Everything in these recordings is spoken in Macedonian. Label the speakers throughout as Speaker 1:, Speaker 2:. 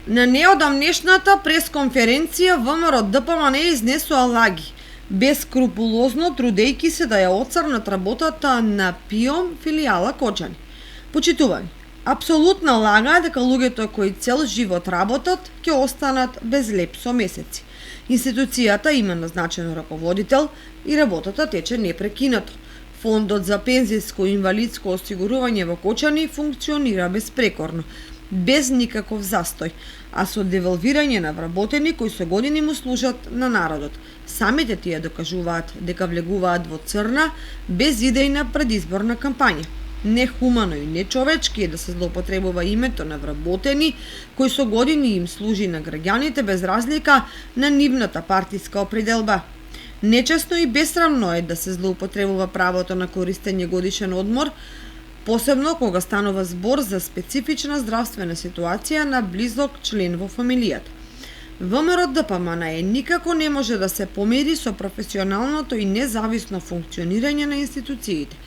Speaker 1: На неодамнешната пресконференција ВМРО ДПМН изнесува лаги, бескрупулозно трудејќи се да ја оцрнат работата на ПИОМ филијала Кочани. Почитувани, апсолутна лага е дека луѓето кои цел живот работат ќе останат без леп со месеци. Институцијата има назначен раководител и работата тече непрекинато. Фондот за пензиско и инвалидско осигурување во Кочани функционира безпрекорно, без никаков застој, а со девалвирање на вработени кои со години му служат на народот. Самите тие докажуваат дека влегуваат во црна без идејна предизборна кампања. Нехумано и нечовечки е да се злоупотребува името на вработени кои со години им служи на граѓаните без разлика на нивната партиска определба. Нечесно и бесрамно е да се злоупотребува правото на користење годишен одмор, посебно кога станува збор за специфична здравствена ситуација на близок член во фамилијата. ВМРО ДПМН никако не може да се помири со професионалното и независно функционирање на институциите,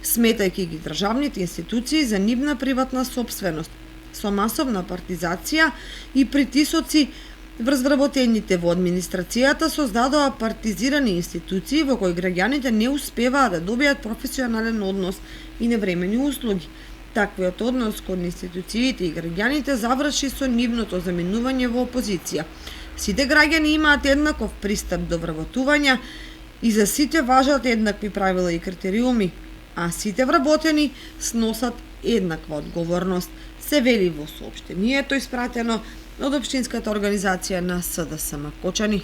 Speaker 1: сметајќи ги државните институции за нивна приватна собственост, со масовна партизација и притисоци врз вработените во администрацијата создадоа партизирани институции во кои граѓаните не успеваат да добијат професионален однос и невремени услуги. Таквиот однос кон институциите и граѓаните заврши со нивното заменување во опозиција. Сите граѓани имаат еднаков пристап до вработување и за сите важат еднакви правила и критериуми, а сите вработени сносат еднаква одговорност, се вели во соопштението испратено од Општинската организација на СДСМ Кочани.